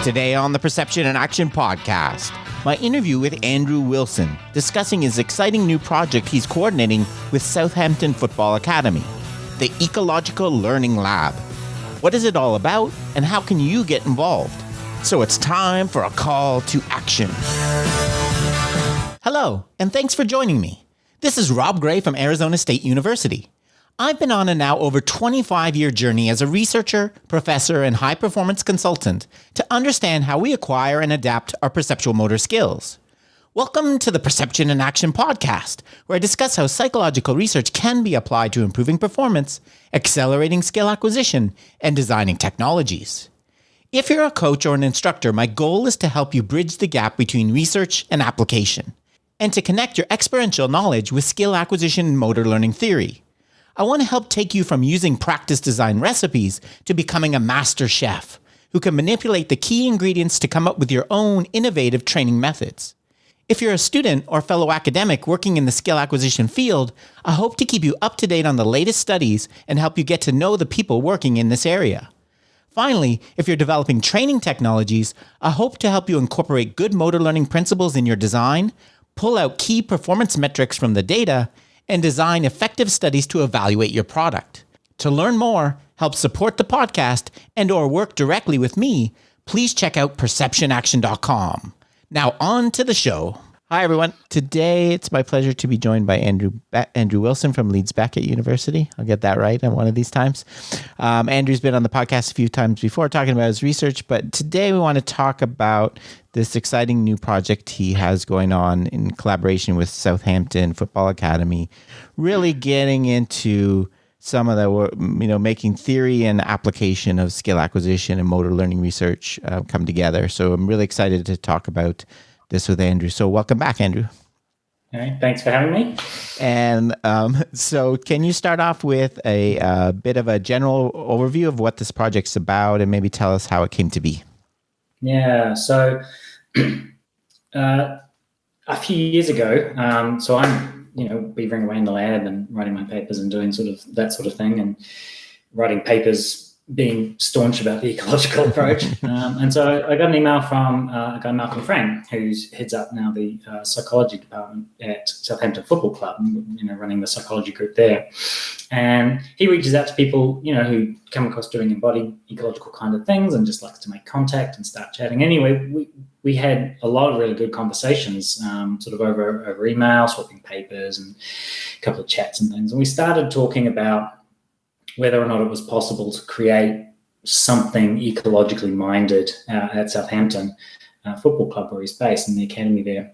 Today on the Perception and Action podcast, my interview with A.D.Wilson discussing his exciting new project he's coordinating with Southampton Football Academy, the Ecological Learning Lab. What is it all about and how can you get involved? So it's time for a call to action. Hello, and thanks for joining me. This is Rob Gray from Arizona State University. I've been on a now over 25-year journey as a researcher, professor, and high-performance consultant to understand how we acquire and adapt our perceptual motor skills. Welcome to the Perception and Action podcast, where I discuss how psychological research can be applied to improving performance, accelerating skill acquisition, and designing technologies. If you're a coach or an instructor, my goal is to help you bridge the gap between research and application, and to connect your experiential knowledge with skill acquisition and motor learning theory. I want to help take you from using practice design recipes to becoming a master chef who can manipulate the key ingredients to come up with your own innovative training methods. If you're a student or fellow academic working in the skill acquisition field, I hope to keep you up to date on the latest studies and help you get to know the people working in this area. Finally, if you're developing training technologies, I hope to help you incorporate good motor learning principles in your design, pull out key performance metrics from the data, and design effective studies to evaluate your product. To learn more, help support the podcast, and or work directly with me, please check out perceptionaction.com. Now on to the show. Hi, everyone. Today, it's my pleasure to be joined by A.D.Wilson from Leeds Beckett University. I'll get that right on one of these times. Andrew's been on the podcast a few times before talking about his research, but today we want to talk about this exciting new project he has going on in collaboration with Southampton Football Academy, really getting into some of the, making theory and application of skill acquisition and motor learning research come together. So I'm really excited to talk about this with Andrew. So welcome back, Andrew. Okay, thanks for having me. And so can you start off with a bit of a general overview of what this project's about and maybe tell us how it came to be? Yeah, so a few years ago, so I'm, beavering away in the lab and writing my papers and doing sort of that sort of thing and writing papers being staunch about the ecological approach. And so I got an email from a guy, Malcolm Frame, who heads up now the psychology department at Southampton Football Club, running the psychology group there. And he reaches out to people, who come across doing embodied ecological kind of things and just likes to make contact and start chatting. Anyway, we had a lot of really good conversations, sort of over email, swapping papers and a couple of chats and things. And we started talking about whether or not it was possible to create something ecologically minded at Southampton Football Club, where he's based, in the academy there.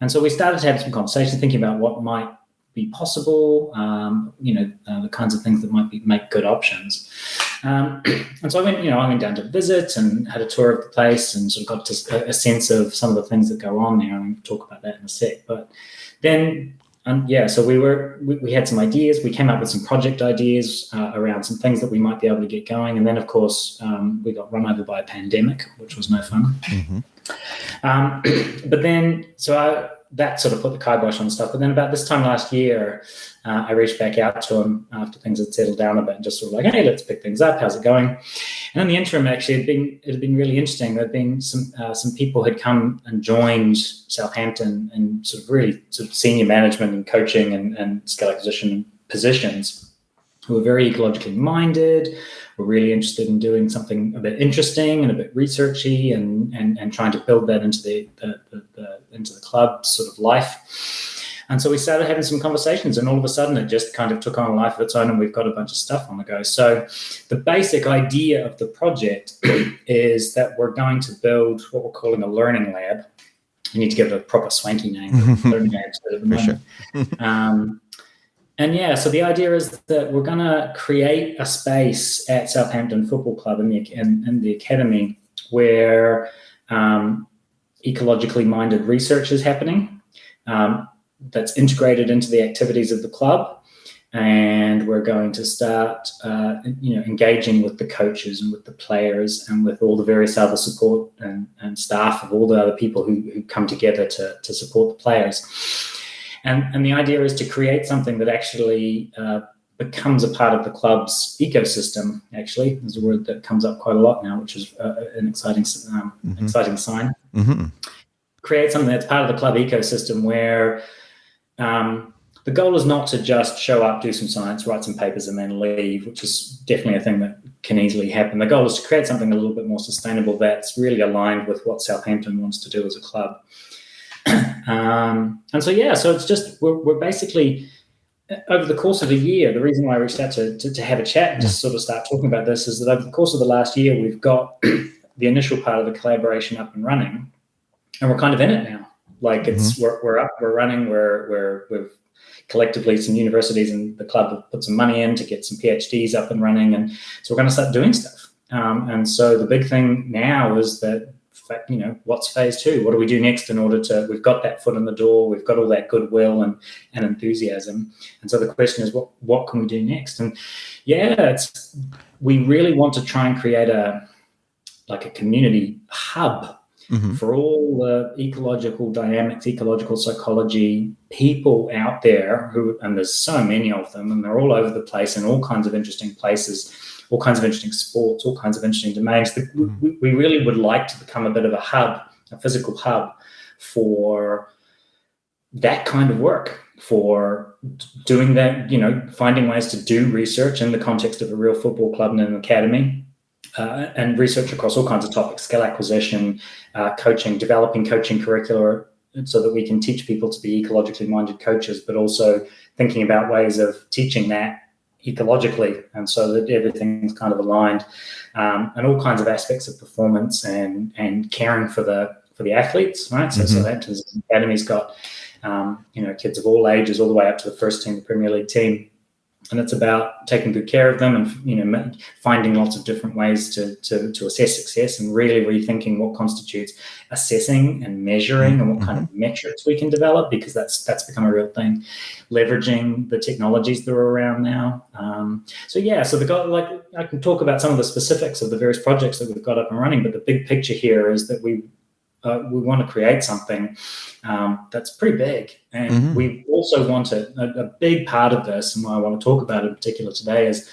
And so we started to have some conversations, thinking about what might be possible, the kinds of things that might make good options. And so I went down to visit and had a tour of the place and sort of got to a sense of some of the things that go on there. And we'll talk about that in a sec. But then, so we had some ideas. We came up with some project ideas around some things that we might be able to get going. And then, of course, we got run over by a pandemic, which was no fun. Mm-hmm. But then, that sort of put the kibosh on stuff. But then about this time last year, I reached back out to him after things had settled down a bit and just sort of like, hey, let's pick things up. How's it going? And in the interim, actually, it had been really interesting. There had been some people had come and joined Southampton in sort of senior management and coaching and skill acquisition positions who were very ecologically minded, were really interested in doing something a bit interesting and a bit researchy and trying to build that into the club sort of life. And so we started having some conversations, and all of a sudden it just kind of took on a life of its own, and we've got a bunch of stuff on the go. So the basic idea of the project is that we're going to build what we're calling a learning lab. You need to give it a proper swanky name. Learning lab at the moment. Sure. So the idea is that we're going to create a space at Southampton Football Club in the academy where ecologically minded research is happening. That's integrated into the activities of the club, and we're going to start, engaging with the coaches and with the players and with all the various other support and staff of all the other people who come together to support the players. And the idea is to create something that actually becomes a part of the club's ecosystem. Actually, there's a word that comes up quite a lot now, which is an exciting sign. Mm-hmm. Create something that's part of the club ecosystem where the goal is not to just show up, do some science, write some papers, and then leave, which is definitely a thing that can easily happen. The goal is to create something a little bit more sustainable that's really aligned with what Southampton wants to do as a club. And so it's just we're basically, over the course of a year, the reason why I reached out to have a chat and just sort of start talking about this is that over the course of the last year, we've got the initial part of the collaboration up and running, and we're kind of in it now. Like we're up, we're running, we've collectively some universities and the club have put some money in to get some PhDs up and running, and so we're going to start doing stuff. And so the big thing now is that, what's phase 2? What do we do next in order to? We've got that foot in the door, we've got all that goodwill and enthusiasm, and so the question is, what can we do next? And we really want to try and create a community hub for all the ecological dynamics, ecological psychology people out there and there's so many of them, and they're all over the place in all kinds of interesting places, all kinds of interesting sports, all kinds of interesting domains. We really would like to become a bit of a hub, a physical hub for that kind of work, for doing that, finding ways to do research in the context of a real football club and an academy. And research across all kinds of topics, skill acquisition, coaching, developing coaching curricula so that we can teach people to be ecologically minded coaches, but also thinking about ways of teaching that ecologically, and so that everything's kind of aligned, and all kinds of aspects of performance and caring for the athletes, right? So Southampton's Academy's got kids of all ages all the way up to the first team, the Premier League team. And it's about taking good care of them and, finding lots of different ways to assess success and really rethinking what constitutes assessing and measuring and what kind of metrics we can develop, because that's become a real thing. Leveraging the technologies that are around now. So the goal, I can talk about some of the specifics of the various projects that we've got up and running, but the big picture here is that we want to create something that's pretty big. And we also want a big part of this, and what I want to talk about in particular today is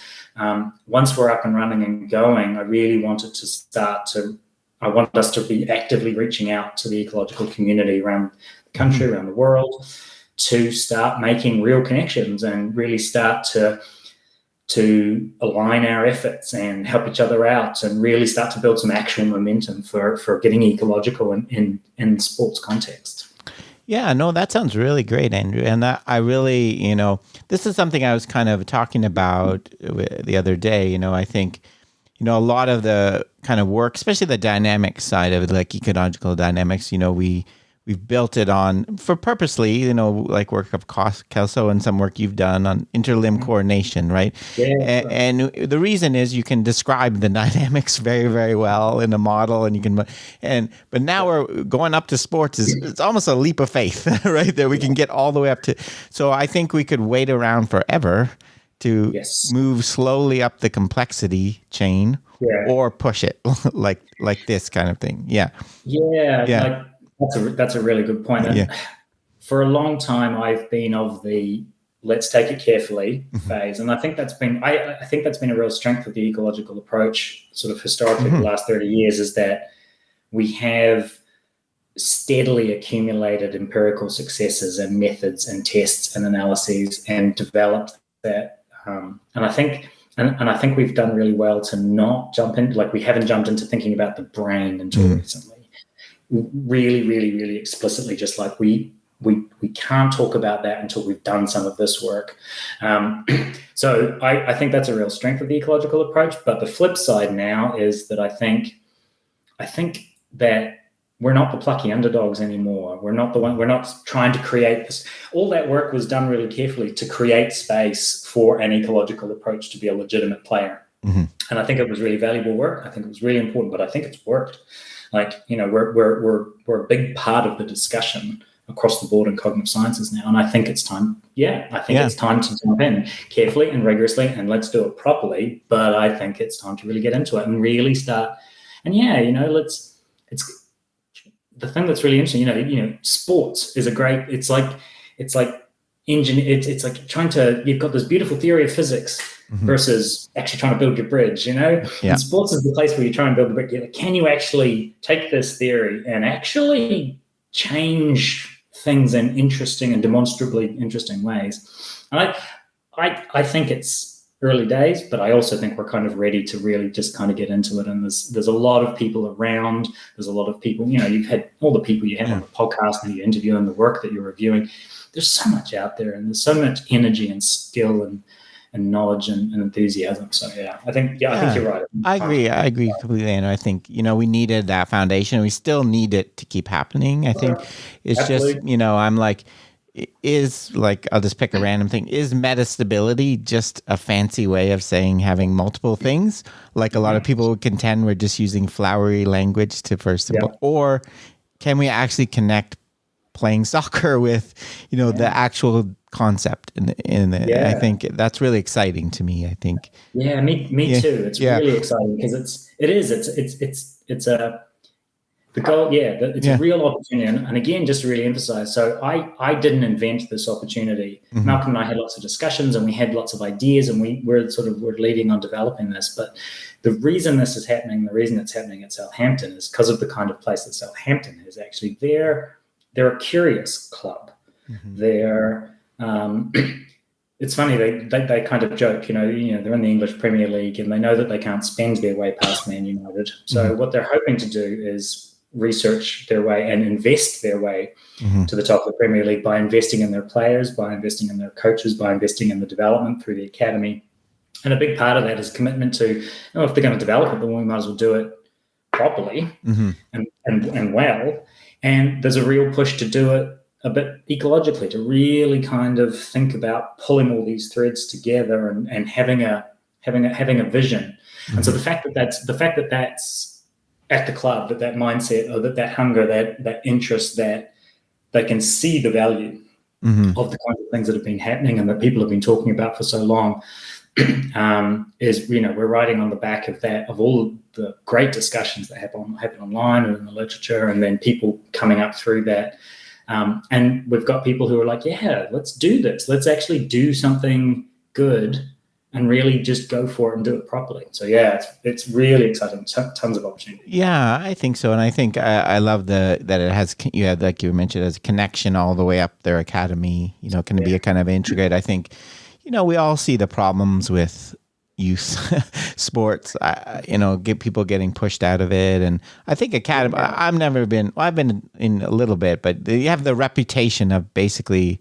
once we're up and running and going, I really want us to be actively reaching out to the ecological community around the country, around the world, to start making real connections and really start to align our efforts and help each other out and really start to build some actual momentum for getting ecological in sports context. Yeah, no, that sounds really great, Andrew. And I really, this is something I was kind of talking about the other day. I think, a lot of the kind of work, especially the dynamic side of it, like ecological dynamics, we've built it on for purposely, like work of Kelso and some work you've done on interlimb coordination, right? Yeah. And the reason is you can describe the dynamics very, very well in a model, and but now we're going up to sports. It's almost a leap of faith, right? That we can get all the way up to. So I think we could wait around forever to move slowly up the complexity chain, or push it like this kind of thing. Yeah. That's a really good point. And for a long time, I've been of the let's take it carefully phase, and I think that's been a real strength of the ecological approach, sort of historically, the last 30 years, is that we have steadily accumulated empirical successes and methods and tests and analyses and developed that. And I think we've done really well to not jump in, we haven't jumped into thinking about the brain until recently. Really, really, really explicitly, just like we can't talk about that until we've done some of this work. So I think that's a real strength of the ecological approach. But the flip side now is that I think that we're not the plucky underdogs anymore. We're not trying to create this. All that work was done really carefully to create space for an ecological approach to be a legitimate player. And I think it was really valuable work. I think it was really important, but I think it's worked. We're a big part of the discussion across the board in cognitive sciences now, and I think it's time. It's time to jump in carefully and rigorously, and let's do it properly. But I think it's time to really get into it and really start. And it's the thing that's really interesting. Sports is a great. It's like it's like you've got this beautiful theory of physics versus actually trying to build your bridge, Yeah. And sports is the place where you try and build the bridge. Can you actually take this theory and actually change things in interesting and demonstrably interesting ways? And I think it's early days, but I also think we're kind of ready to really just kind of get into it. And there's a lot of people around. There's a lot of people, you've had all the people you have on the podcast and you interview and the work that you're reviewing. There's so much out there, and there's so much energy and skill and knowledge and enthusiasm. So I think you're right. I agree completely. And I think, we needed that foundation. We still need it to keep happening. I think it's Absolutely. Just, I'm like, I'll just pick a random thing. Is metastability just a fancy way of saying having multiple things? Like a lot of people would contend we're just using flowery language to first, or can we actually connect playing soccer with, the actual concept in it? I think that's really exciting to me. I think. Yeah, me too. It's really exciting because it's the goal, it's a real opportunity. And again, just to really emphasize, so I didn't invent this opportunity. Malcolm and I had lots of discussions and we had lots of ideas and we're leading on developing this. But the reason this is happening, the reason it's happening at Southampton is because of the kind of place that Southampton is. Actually, they're a curious club. They're it's funny, they kind of joke, they're in the English Premier League and they know that they can't spend their way past Man United. So what they're hoping to do is research their way and invest their way to the top of the Premier League by investing in their players, by investing in their coaches, by investing in the development through the academy. And a big part of that is commitment to, if they're going to develop it, then we might as well do it properly and well. And there's a real push to do it a bit ecologically, to really kind of think about pulling all these threads together and having a vision. And so the fact that that's at the club, that mindset or that hunger, that interest, that they can see the value of the kind of things that have been happening and that people have been talking about for so long, is, we're riding on the back of that, of all the great discussions that happen online and in the literature, and then people coming up through that. And we've got people who are like, let's do this. Let's actually do something good and really just go for it and do it properly. So it's really exciting. Tons of opportunity. Yeah, I think so. And I think I love that it has, like you mentioned, as a connection all the way up their academy, can be a kind of integrate. I think, we all see the problems with youth sports, get people getting pushed out of it. And I think academy, I've been in a little bit, but you have the reputation of basically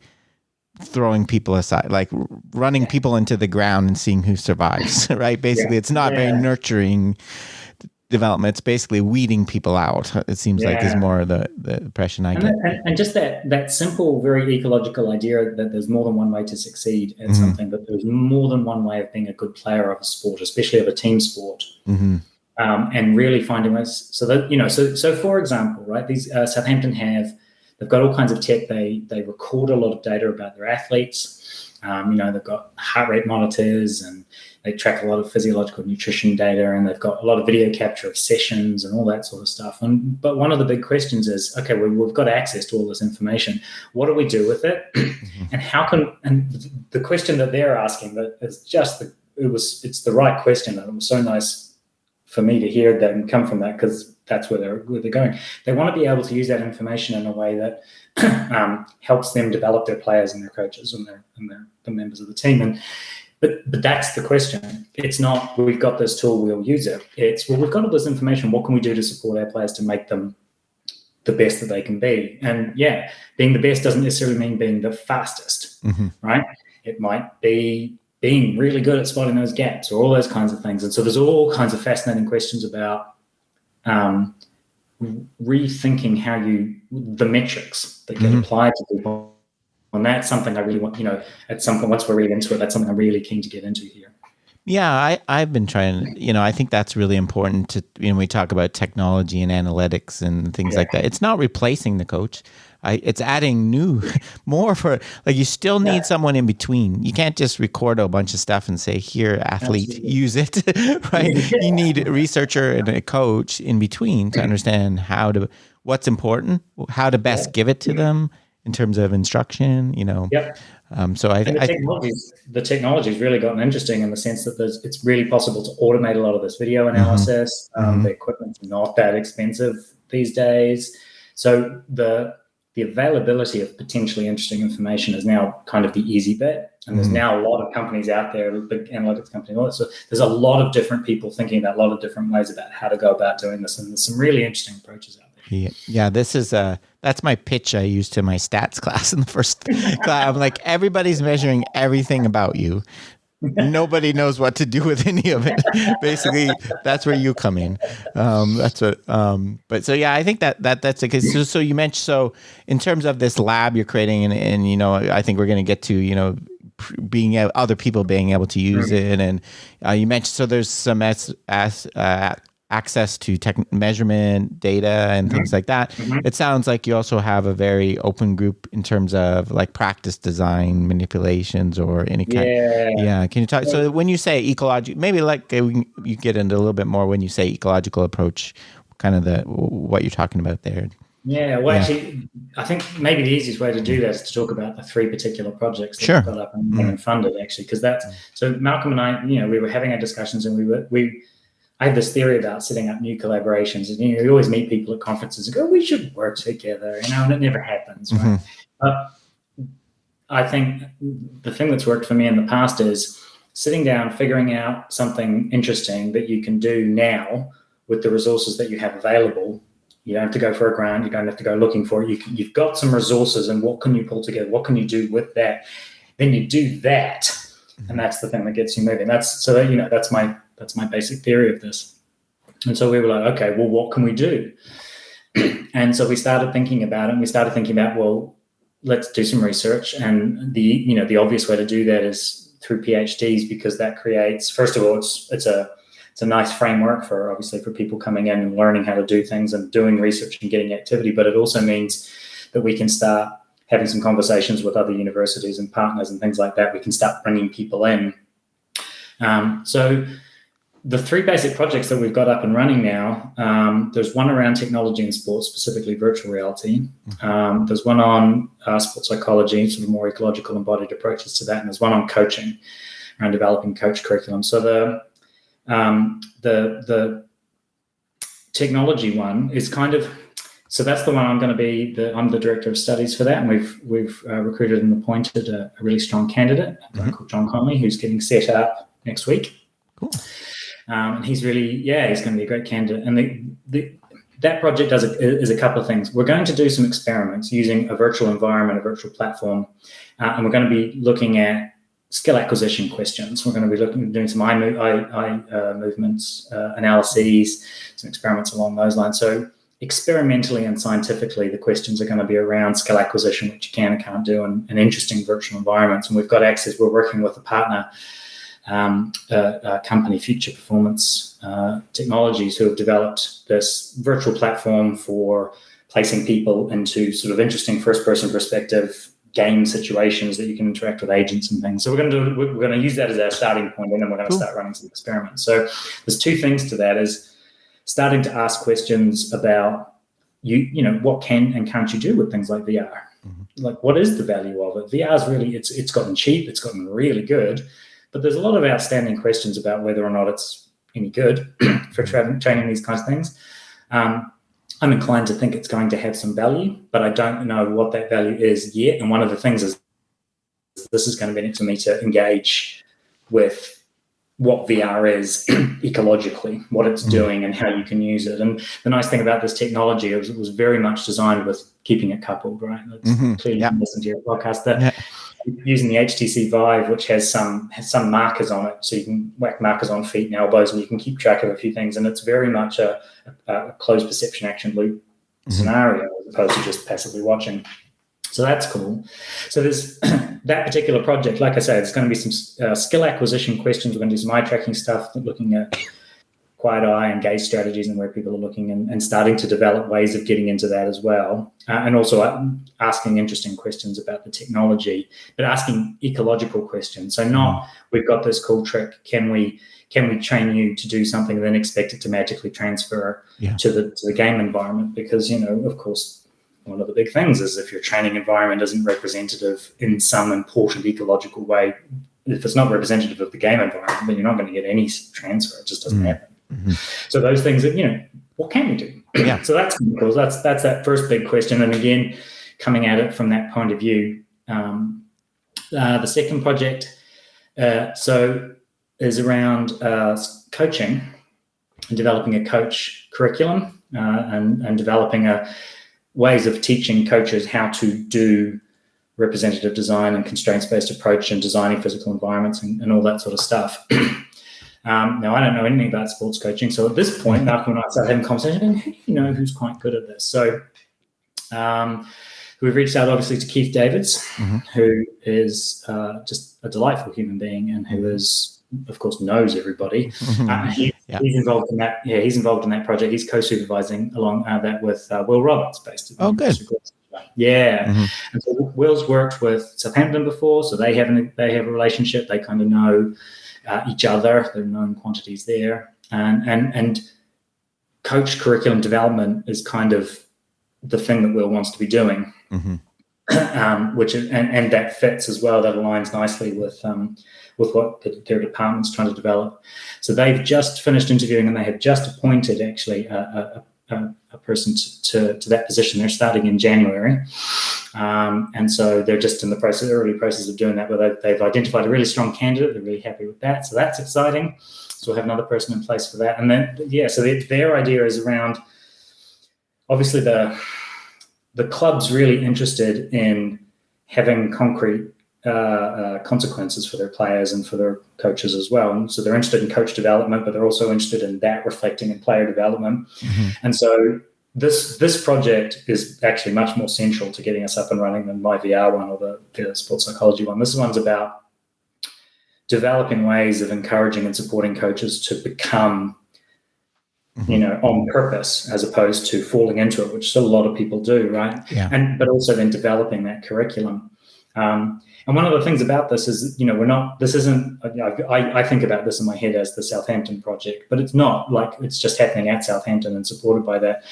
throwing people aside, like running people into the ground and seeing who survives, right? Basically, it's not very nurturing development. It's basically weeding people out. It seems like is more the impression I get. And just that simple, very ecological idea that there's more than one way to succeed at something, that there's more than one way of being a good player of a sport, especially of a team sport. And really finding ways so that, so for example, right, these Southampton they've got all kinds of tech. They record a lot of data about their athletes. They've got heart rate monitors and they track a lot of physiological nutrition data, and they've got a lot of video capture of sessions and all that sort of stuff. But one of the big questions is, okay, we've got access to all this information. What do we do with it? And the question that they're asking that is it's the right question, and it was so nice for me to hear that and come from that, because that's where they're going. They want to be able to use that information in a way that helps them develop their players and their coaches and the members of the team. But that's the question. It's not, we've got this tool, we'll use it. It's, we've got all this information. What can we do to support our players to make them the best that they can be? And being the best doesn't necessarily mean being the fastest, right? It might be being really good at spotting those gaps or all those kinds of things. And so there's all kinds of fascinating questions about rethinking the metrics that get applied to people. And that's something I really want, at some point, once we're really into it, that's something I'm really keen to get into here. Yeah, I've been trying, I think that's really important to, we talk about technology and analytics and things like that. It's not replacing the coach. It's adding more for, like, you still need someone in between. You can't just record a bunch of stuff and say, here, athlete, use it, right? You need a researcher and a coach in between to understand what's important, how to best give it to them, in terms of instruction, Yep. So And the technology's really gotten interesting in the sense that it's really possible to automate a lot of this video analysis. The equipment's not that expensive these days. So the availability of potentially interesting information is now kind of the easy bit. And there's now a lot of companies out there, big analytics companies. So there's a lot of different people thinking about a lot of different ways about how to go about doing this. And there's some really interesting approaches out there. Yeah, this is that's my pitch I used to my stats class in the first class. I'm like, everybody's measuring everything about you. Nobody knows what to do with any of it. Basically, that's where you come in. That's what. But so yeah, I think that's the case. So you mentioned in terms of this lab you're creating, and I think we're going to get to being other people being able to use it, and you mentioned so there's some access to measurement data and things like that. It sounds like you also have a very open group in terms of like practice design manipulations or any kind. Yeah. Can you talk? So when you say ecological, maybe like you get into a little bit more when you say ecological approach, kind of what you're talking about there. Yeah, well, actually, I think maybe the easiest way to do that is to talk about the 3 particular projects that we've got up and funded, actually, because so Malcolm and I, we were having our discussions, and I have this theory about setting up new collaborations, and you always meet people at conferences and go, "We should work together," and it never happens, right? But I think the thing that's worked for me in the past is sitting down, figuring out something interesting that you can do now with the resources that you have available. You don't have to go for a grant. You don't have to go looking for it. You've got some resources, and what can you pull together? What can you do with that? Then you do that, and that's the thing that gets you moving. That's my basic theory of this. And so we were like, okay, well, what can we do? And so we started thinking about it, and we started thinking about, well, let's do some research. And the obvious way to do that is through PhDs, because that creates, first of all, it's a nice framework for people coming in and learning how to do things and doing research and getting activity. But it also means that we can start having some conversations with other universities and partners and things like that. We can start bringing people in. So the 3 basic projects that we've got up and running now, there's one around technology and sports, specifically virtual reality. There's one on sports psychology, sort of more ecological embodied approaches to that. And there's one on coaching, around developing coach curriculum. So the technology one is so that's the one I'm going to be I'm the director of studies for that, and we've recruited and appointed a really strong candidate, a guy called John Conley, who's getting set up next week. Cool. And he's really, he's going to be a great candidate. And that project is a couple of things. We're going to do some experiments using a virtual environment, a virtual platform, and we're going to be looking at skill acquisition questions. We're going to be doing some eye movements analyses, some experiments along those lines. So experimentally and scientifically, the questions are going to be around skill acquisition, which you can and can't do in interesting virtual environments. And we've got access. We're working with a partner, company, Future Performance Technologies, who have developed this virtual platform for placing people into sort of interesting first-person perspective game situations that you can interact with agents and things. So we're going to use that as our starting point, and then we're going to start running some experiments. So there's 2 things to that: is starting to ask questions about what can and can't you do with things like VR. Like, what is the value of it? VR is really it's gotten cheap, it's gotten really good, but there's a lot of outstanding questions about whether or not it's any good for training these kinds of things. I'm inclined to think it's going to have some value, but I don't know what that value is yet. And one of the things is this is going to be for me to engage with what VR is ecologically, what it's doing and how you can use it. And the nice thing about this technology is it was very much designed with keeping it coupled, right? Clearly you can listen to your podcast. Using the HTC Vive, which has some markers on it, so you can whack markers on feet and elbows, and you can keep track of a few things. And it's very much a closed perception action loop scenario, as opposed to just passively watching. So that's cool. So there's that particular project. Like I say, there's going to be some skill acquisition questions. We're going to do some eye tracking stuff, looking at quiet eye and gaze strategies and where people are looking, and starting to develop ways of getting into that as well. And also asking interesting questions about the technology, but asking ecological questions. So not, we've got this cool trick. Can we train you to do something and then expect it to magically transfer to the game environment? Because, of course, one of the big things is if your training environment isn't representative in some important ecological way, if it's not representative of the game environment, then you're not going to get any transfer. It just doesn't happen. Mm-hmm. So those things that, what can we do? Yeah. So that's cool. That's that first big question. And again, coming at it from that point of view, the second project is around coaching and developing a coach curriculum and developing ways of teaching coaches how to do representative design and constraints-based approach and designing physical environments and all that sort of stuff. Now, I don't know anything about sports coaching. So at this point, Malcolm and I started having a conversation, and who do you know who's quite good at this? So we've reached out, obviously, to Keith Davids, mm-hmm. who is just a delightful human being and who is, of course, knows everybody. Mm-hmm. He's involved in that. Yeah, he's involved in that project. He's co-supervising along that with Will Roberts, based at good. Yeah, mm-hmm. And so Will's worked with Southampton before, so they have a relationship. They kind of know each other. There are known quantities there, and coach curriculum development is kind of the thing that Will wants to be doing, mm-hmm. Which is, and that fits as well. That aligns nicely with what their department's trying to develop. So they've just finished interviewing, and they have just appointed actually a person to that position. They're starting in January. And so they're just in the early process of doing that, but they've identified a really strong candidate. They're really happy with that. So that's exciting. So we'll have another person in place for that. And then, so their idea is around, obviously the club's really interested in having concrete consequences for their players and for their coaches as well. And so they're interested in coach development, but they're also interested in that reflecting in player development. Mm-hmm. And so this project is actually much more central to getting us up and running than my VR one or the sports psychology one. This one's about developing ways of encouraging and supporting coaches to become, mm-hmm. On purpose, as opposed to falling into it, which still a lot of people do, right? Yeah. But also then developing that curriculum. And one of the things about this is, I think about this in my head as the Southampton project, but it's not like it's just happening at Southampton and supported by that.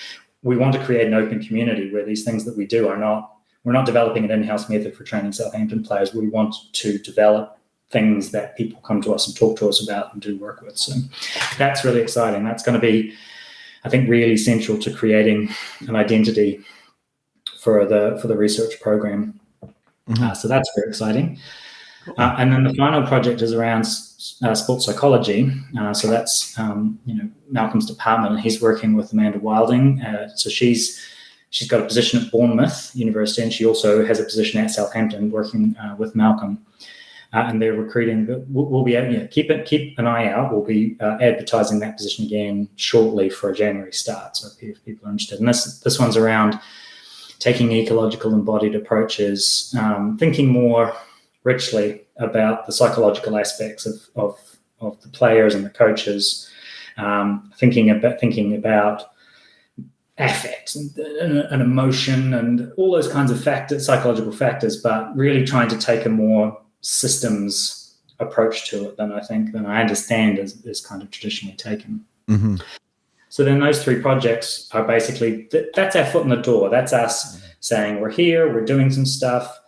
We want to create an open community where these things that we do we're not developing an in-house method for training Southampton players. We want to develop things that people come to us and talk to us about and do work with. So that's really exciting. That's going to be, I think, really central to creating an identity for the research program. Mm-hmm. So that's very exciting. Cool. And then the final project is around sports psychology. So that's Malcolm's department, and he's working with Amanda Wilding. So she's got a position at Bournemouth University, and she also has a position at Southampton working with Malcolm. And they're recruiting. We'll be keep an eye out. We'll be advertising that position again shortly for a January start. So if people are interested, and this one's around taking ecological embodied approaches, thinking more richly about the psychological aspects of the players and the coaches, thinking about affect and emotion and all those kinds of factors, psychological factors, but really trying to take a more systems approach to it than I understand is kind of traditionally taken. Mm-hmm. So then those three projects are basically, that's our foot in the door. That's us saying we're here, we're doing some stuff.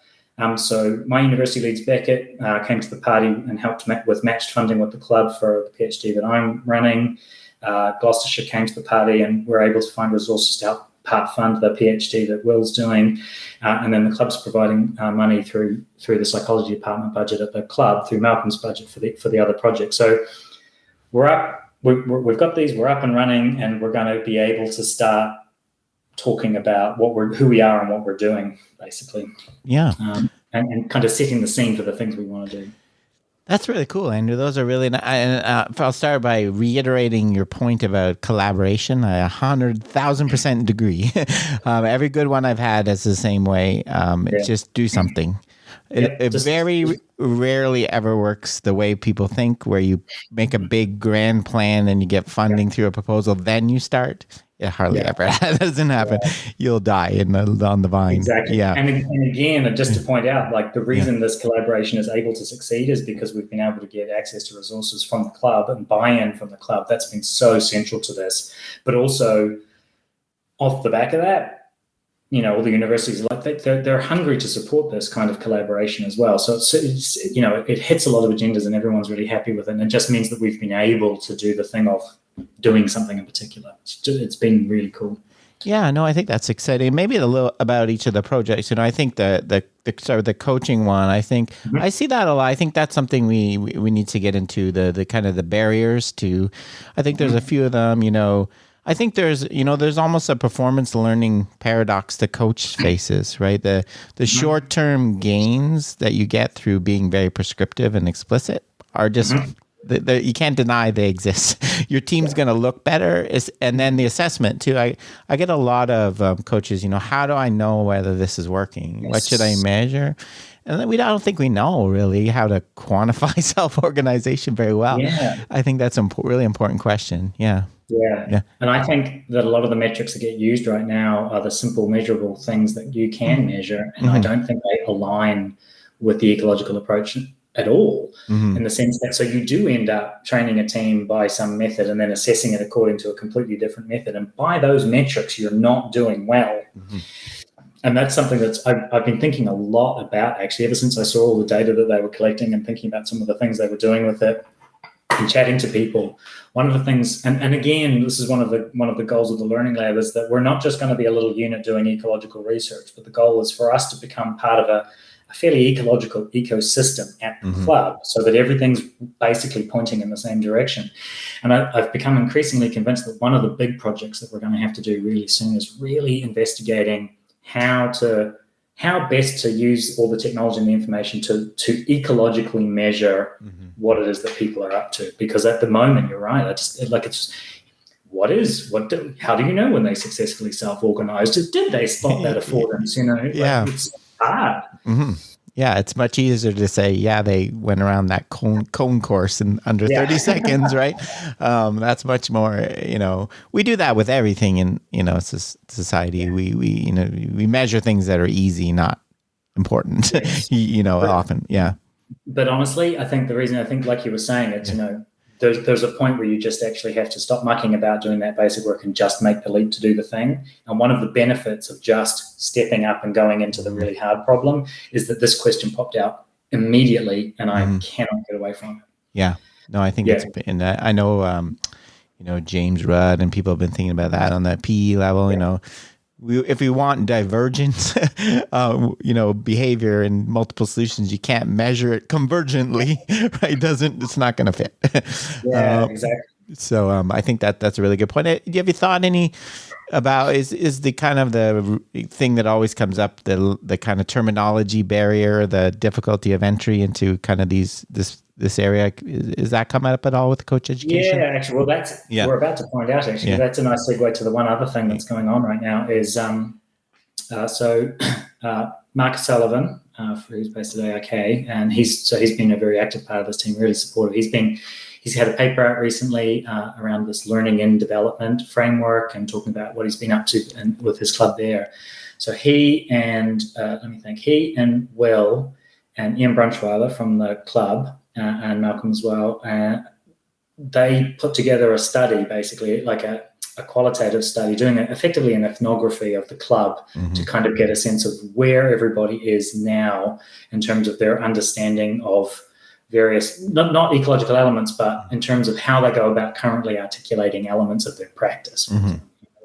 So my university, Leeds Beckett, came to the party and helped with matched funding with the club for the PhD that I'm running. Gloucestershire came to the party and we're able to find resources to help part fund the PhD that Will's doing. And then the club's providing money through the psychology department budget at the club, through Malcolm's budget for the other projects. So we're up. We've got these, we're up and running, and we're going to be able to start talking about who we are and what we're doing, basically. Yeah. And kind of setting the scene for the things we want to do. That's really cool, Andrew. Those are really nice. I'll start by reiterating your point about collaboration. I 100,000% agree. Every good one I've had is the same way. Just do something. It very rarely ever works the way people think, where you make a big grand plan and you get funding through a proposal, then you start. It hardly ever doesn't happen. Yeah. You'll die on the vine. Exactly. Yeah. And again, just to point out, like the reason this collaboration is able to succeed is because we've been able to get access to resources from the club and buy-in from the club. That's been so central to this. But also, off the back of that, all the universities, like they're hungry to support this kind of collaboration as well. So it's it hits a lot of agendas and everyone's really happy with it. And it just means that we've been able to do the thing of doing something in particular. It's been really cool. Yeah, no, I think that's exciting. Maybe a little about each of the projects. I think the sort of the coaching one, I think I see that a lot. I think that's something we need to get into, the kind of the barriers to. I think there's a few of them, I think there's almost a performance learning paradox the coach faces, right? The short-term gains that you get through being very prescriptive and explicit are just you can't deny they exist. Your team's going to look better, and then the assessment too. I get a lot of coaches. How do I know whether this is working? Yes. What should I measure? And then I don't think we know really how to quantify self-organization very well. Yeah. I think that's a really important question. Yeah. Yeah. And I think that a lot of the metrics that get used right now are the simple measurable things that you can measure. And I don't think they align with the ecological approach at all, in the sense that, so you do end up training a team by some method and then assessing it according to a completely different method. And by those metrics, you're not doing well. And that's something that's I've been thinking a lot about, actually, ever since I saw all the data that they were collecting and thinking about some of the things they were doing with it and chatting to people. One of the things, and again, this is one of the goals of the Learning Lab, is that we're not just going to be a little unit doing ecological research, but the goal is for us to become part of a fairly ecological ecosystem at the club, so that everything's basically pointing in the same direction. And I've become increasingly convinced that one of the big projects that we're going to have to do really soon is really investigating how best to use all the technology and the information to ecologically measure what it is that people are up to. Because at the moment, you're right, how do you know when they successfully self-organized? Did they spot that affordance? It's hard. Yeah, it's much easier to say, they went around that cone course in under 30 seconds, right? That's much more, we do that with everything in, society. We measure things that are easy, not important, often. Yeah. But honestly, I think the reason, like you were saying, it's, there's a point where you just actually have to stop mucking about doing that basic work and just make the leap to do the thing. And one of the benefits of just stepping up and going into the really hard problem is that this question popped out immediately, and I cannot get away from it. Yeah. No, I think it's, and I know, James Rudd and people have been thinking about that on the PE level, if we want divergence, behavior in multiple solutions, you can't measure it convergently, right? It's not going to fit. Exactly. So I think that's a really good point. Have you thought any about is the kind of the thing that always comes up, the kind of terminology barrier, the difficulty of entry into kind of this area, is that come up at all with coach education? Yeah, actually, well, we're about to find out. Actually, that's a nice segue to the one other thing that's going on right now. Is Mark Sullivan, who's based at ARK, and he's been a very active part of this team, really supportive. He's had a paper out recently around this learning in development framework and talking about what he's been up to and with his club there. So he and Will and Ian Brunchweiler from the club, and Malcolm as well, they put together a study, basically like a qualitative study, doing effectively an ethnography of the club to kind of get a sense of where everybody is now in terms of their understanding of various, not ecological elements, but in terms of how they go about currently articulating elements of their practice.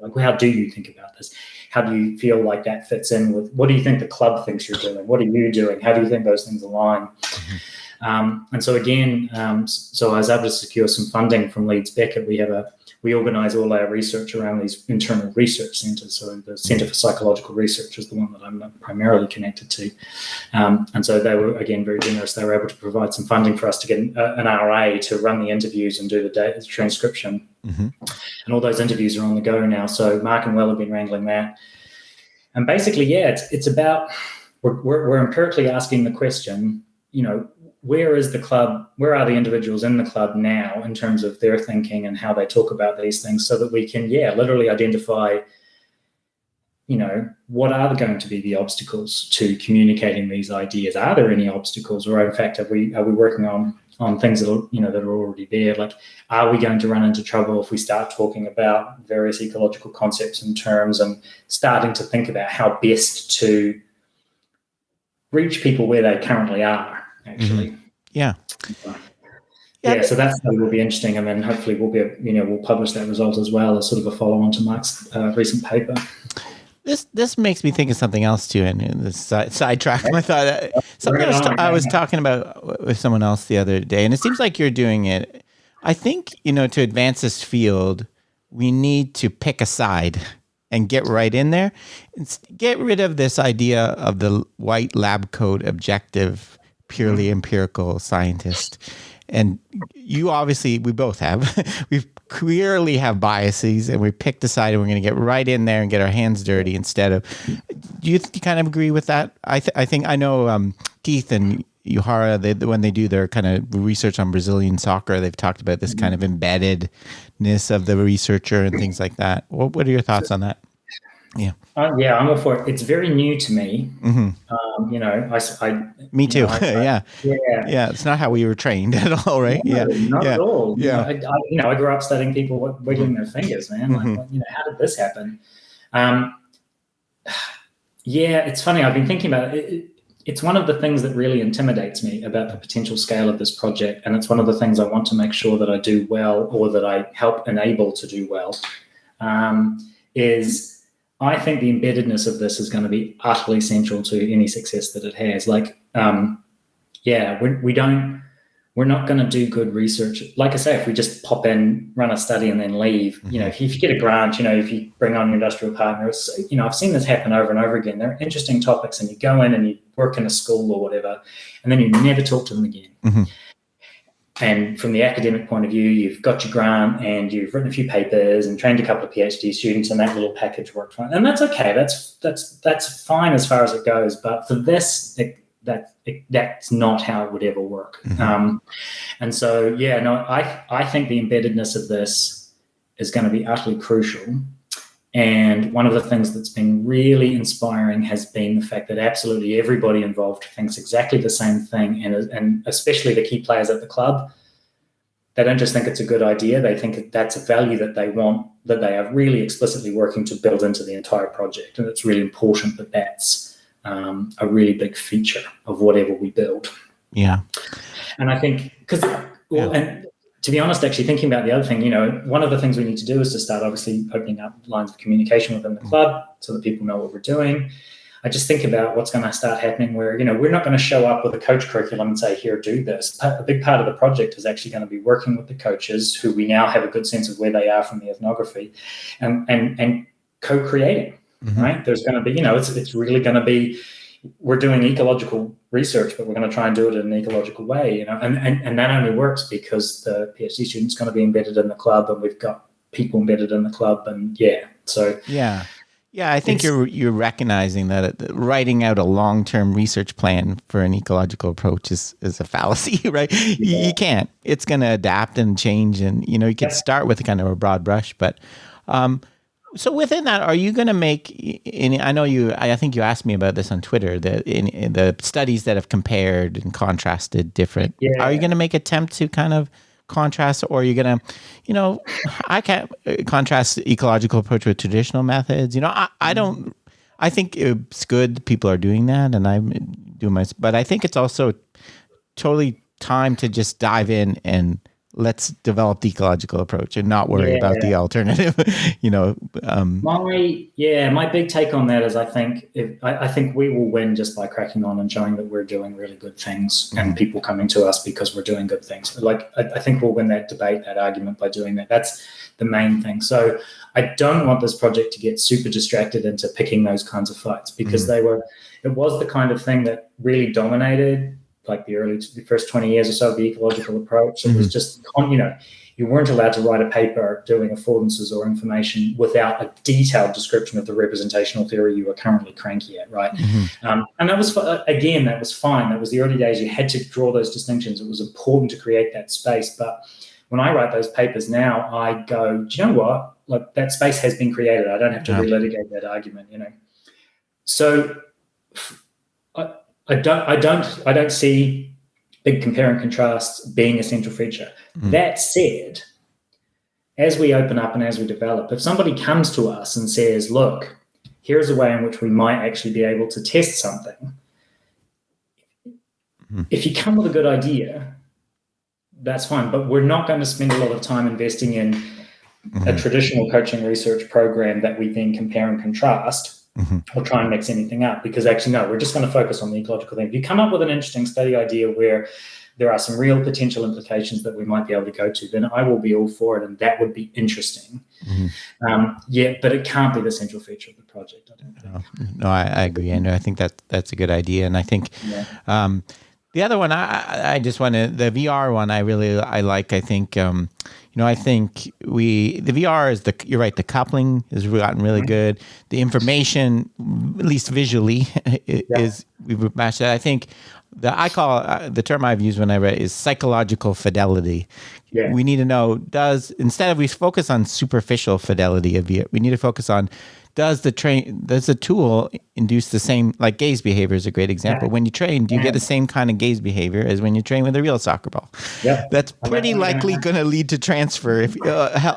Like, how do you think about this? How do you feel like that fits in with, what do you think the club thinks you're doing? What are you doing? How do you think those things align? And so again, so I was able to secure some funding from Leeds Beckett. We organise all our research around these internal research centres. So the Centre for Psychological Research is the one that I'm primarily connected to. And so they were, again, very generous. They were able to provide some funding for us to get an RA to run the interviews and do the transcription. And all those interviews are on the go now. So Mark and Will have been wrangling that. And basically, it's about, we're empirically asking the question, where is the club? Where are the individuals in the club now in terms of their thinking and how they talk about these things, so that we can, literally identify, what are going to be the obstacles to communicating these ideas? Are there any obstacles, or in fact, are we working on things that are, that are already there? Like, are we going to run into trouble if we start talking about various ecological concepts and terms and starting to think about how best to reach people where they currently are, actually? Mm-hmm. Yeah. So that study will be interesting, and then hopefully we'll publish that result as well as sort of a follow-on to Mark's recent paper. This makes me think of something else too, and this sidetrack my thought. Something I was talking about with someone else the other day, and it seems like you're doing it. I think, to advance this field, we need to pick a side and get right in there. Get rid of this idea of the white lab coat objective, purely empirical scientist. And you obviously, we both have. We clearly have biases, and we picked a side, and we're going to get right in there and get our hands dirty instead of. Do you kind of agree with that? I think I know Keith and Yuhara, when they do their kind of research on Brazilian soccer, they've talked about this kind of embeddedness of the researcher and things like that. What are your thoughts on that? Yeah. I'm all for it. It's very new to me. Mm-hmm. Me too. Yeah. It's not how we were trained at all, right? No, not at all. Yeah. I grew up studying people wiggling their fingers, man. Mm-hmm. How did this happen? It's funny. I've been thinking about it. It's one of the things that really intimidates me about the potential scale of this project, and it's one of the things I want to make sure that I do well, or that I help enable to do well. Is I think the embeddedness of this is going to be utterly central to any success that it has. We're not going to do good research. Like I say, if we just pop in, run a study, and then leave, if you get a grant, if you bring on your industrial partner, I've seen this happen over and over again. There are interesting topics, and you go in and you work in a school or whatever, and then you never talk to them again. Mm-hmm. And from the academic point of view, you've got your grant and you've written a few papers and trained a couple of PhD students, and that little package worked fine. And that's okay. That's fine as far as it goes. But for this, that's not how it would ever work. Mm-hmm. And so, I think the embeddedness of this is going to be utterly crucial. And one of the things that's been really inspiring has been the fact that absolutely everybody involved thinks exactly the same thing, and especially the key players at the club. They don't just think it's a good idea. They think that's a value that they want, that they are really explicitly working to build into the entire project. And it's really important that that's a really big feature of whatever we build. Yeah. And I think, and to be honest, actually thinking about the other thing, one of the things we need to do is to start obviously opening up lines of communication within the club so that people know what we're doing. I just think about what's going to start happening where, we're not going to show up with a coach curriculum and say, here, do this. A big part of the project is actually going to be working with the coaches, who we now have a good sense of where they are from the ethnography, and co-creating, right? There's going to be, it's really going to be, we're doing ecological research, but we're going to try and do it in an ecological way, and that only works because the PhD student's going to be embedded in the club, and we've got people embedded in the club, and I think you're recognizing that writing out a long-term research plan for an ecological approach is a fallacy, right? Yeah. You can't. It's going to adapt and change, and you can start with kind of a broad brush, but. So within that, are you going to make any? I think you asked me about this on Twitter. In the studies that have compared and contrasted different. Yeah. Are you going to make attempt to kind of contrast, or are you going to, I can't contrast the ecological approach with traditional methods. I don't. I think it's good people are doing that, and I'm doing my. But I think it's also totally time to just dive in and. Let's develop the ecological approach and not worry about the alternative. My big take on that is I think we will win just by cracking on and showing that we're doing really good things, and people coming to us because we're doing good things. I think we'll win that debate, that argument, by doing that. That's the main thing. So I don't want this project to get super distracted into picking those kinds of fights, because it was the kind of thing that really dominated the first 20 years or so of the ecological approach. It was just, you weren't allowed to write a paper doing affordances or information without a detailed description of the representational theory you were currently cranky at, right? And that was, again, that was fine. That was the early days. You had to draw those distinctions. It was important to create that space. But when I write those papers now, I go, do you know what? Like, that space has been created. I don't have to relitigate that argument, So I don't see big compare and contrast being a central feature. That said, as we open up and as we develop, if somebody comes to us and says, look, here's a way in which we might actually be able to test something. If you come with a good idea, that's fine, but we're not going to spend a lot of time investing in a traditional coaching research program that we then compare and contrast or try and mix anything up, because actually, no, we're just going to focus on the ecological thing. If you come up with an interesting study idea where there are some real potential implications that we might be able to go to, then I will be all for it, and that would be interesting. But it can't be the central feature of the project, I don't think. No, I agree, Andrew. I think that's a good idea, and I think the other one, I just want to, the VR one, I like. I think I think the VR is you're right. The coupling has gotten really good. The information, at least visually, we've matched that. I think I call the term I've used when I read is psychological fidelity. Yeah. We need to know, instead of we focus on superficial fidelity of VR, we need to focus on, does the tool induce the same, like gaze behavior is a great example. When you train, do you get the same kind of gaze behavior as when you train with a real soccer ball? Yeah. That's pretty likely going to lead to transfer,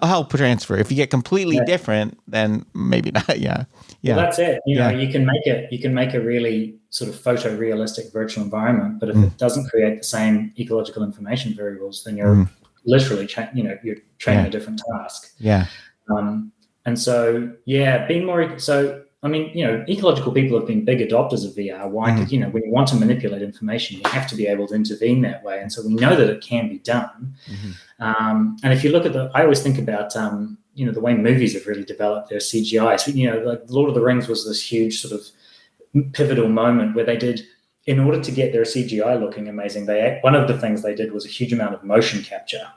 help transfer. If you get completely different, then maybe not. Yeah. Well, that's it. You can make a really sort of photorealistic virtual environment, but if it doesn't create the same ecological information variables, then you're literally you're training a different task. Yeah. And so, being more so. I mean, ecological people have been big adopters of VR. Why? Because when you want to manipulate information, you have to be able to intervene that way. And so we know that it can be done. And if you look at I always think about the way movies have really developed their CGI. So, like Lord of the Rings was this huge sort of pivotal moment where they did, in order to get their CGI looking amazing, one of the things they did was a huge amount of motion capture.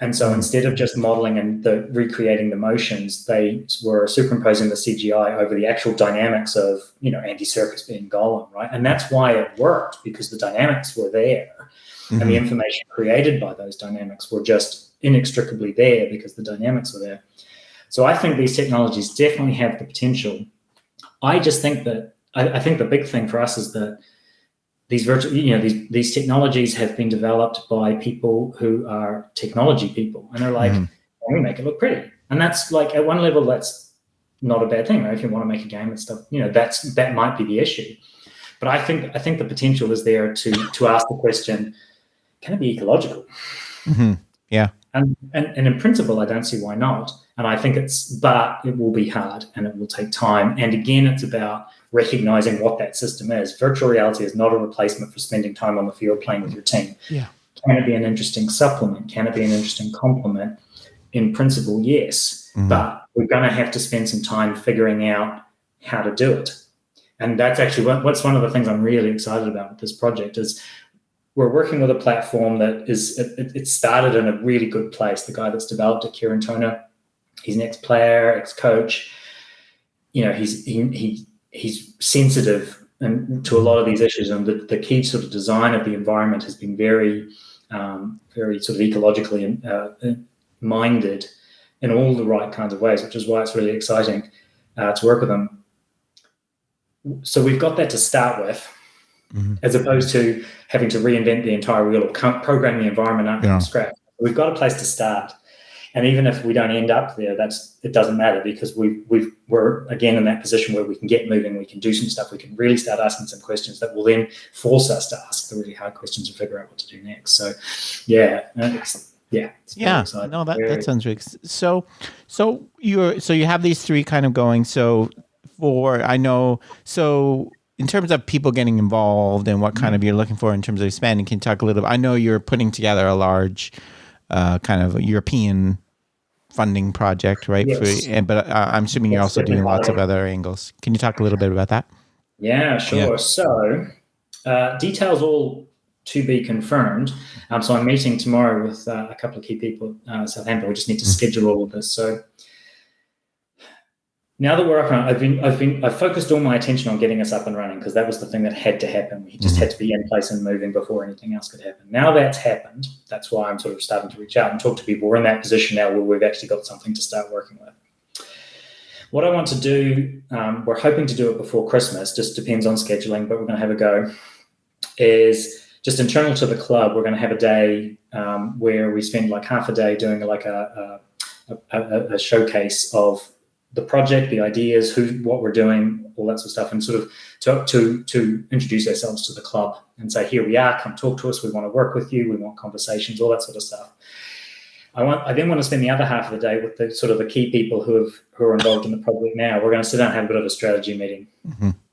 And so instead of just modeling and recreating the motions, they were superimposing the CGI over the actual dynamics of, Andy Serkis being Gollum, right? And that's why it worked, because the dynamics were there. And the information created by those dynamics were just inextricably there because the dynamics were there. So I think these technologies definitely have the potential. I just think that, I think the big thing for us is that these these technologies have been developed by people who are technology people, and they're like, we make it look pretty. And that's like, at one level, that's not a bad thing, right? If you want to make a game and stuff, that might be the issue. But I think the potential is there to ask the question, can it be ecological? Yeah. And in principle, I don't see why not. And I think but it will be hard and it will take time. And again, it's about recognizing what that system is. Virtual reality is not a replacement for spending time on the field playing with your team. Yeah. Can it be an interesting supplement? Can it be an interesting complement? In principle, yes. But we're going to have to spend some time figuring out how to do it. And that's actually what's one of the things I'm really excited about with this project is we're working with a platform that it started in a really good place. The guy that's developed it, Kieran Toner, he's an ex-player, ex-coach. He's sensitive to a lot of these issues, and the key sort of design of the environment has been very, very sort of ecologically minded in all the right kinds of ways, which is why it's really exciting to work with them. So we've got that to start with. As opposed to having to reinvent the entire wheel or program the environment up from scratch. We've got a place to start. And even if we don't end up there, it doesn't matter, because we're again in that position where we can get moving, we can do some stuff, we can really start asking some questions that will then force us to ask the really hard questions and figure out what to do next. So, it's exciting. No, that sounds really. So you have these three kind of going. So in terms of people getting involved and what kind of you're looking for in terms of expanding, can you talk a little bit? I know you're putting together a large kind of European funding project, right? Yes. But I'm assuming you're also doing lots of other angles. Can you talk a little bit about that? Yeah, sure. Yeah. So details all to be confirmed. So I'm meeting tomorrow with a couple of key people at Southampton. We just need to schedule all of this. So now that we're up and I've focused all my attention on getting us up and running, because that was the thing that had to happen. We just had to be in place and moving before anything else could happen. Now that's happened, that's why I'm sort of starting to reach out and talk to people. We're in that position now where we've actually got something to start working with. What I want to do, we're hoping to do it before Christmas, just depends on scheduling, but we're going to have a go, is just internal to the club. We're going to have a day where we spend like half a day doing like a showcase of the project, the ideas, what we're doing, all that sort of stuff, and sort of to introduce ourselves to the club and say, here we are, come talk to us, we want to work with you, we want conversations, all that sort of stuff. I then want to spend the other half of the day with the sort of the key people who are involved in the project now. We're going to sit down and have a bit of a strategy meeting,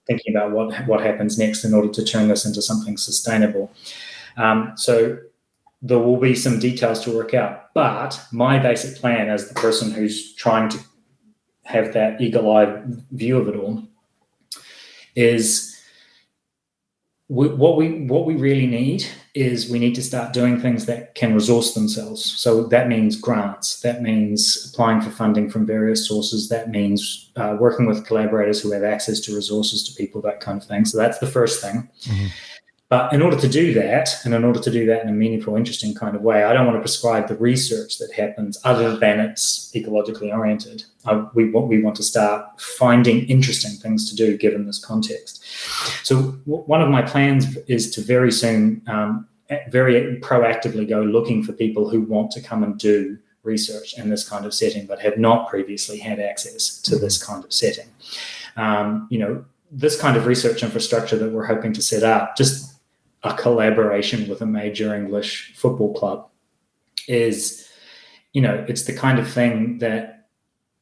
thinking about what happens next in order to turn this into something sustainable. So there will be some details to work out, but my basic plan as the person who's trying to have that eagle-eyed view of it all is what we really need is we need to start doing things that can resource themselves. So that means grants, that means applying for funding from various sources, that means working with collaborators who have access to resources to people, that kind of thing. So that's the first thing. But in order to do that, and in order to do that in a meaningful, interesting kind of way, I don't want to prescribe the research that happens other than it's ecologically oriented. We want to start finding interesting things to do given this context. So one of my plans is to very soon, very proactively go looking for people who want to come and do research in this kind of setting, but have not previously had access to this kind of setting. This kind of research infrastructure that we're hoping to set up, just a collaboration with a major English football club, is, it's the kind of thing that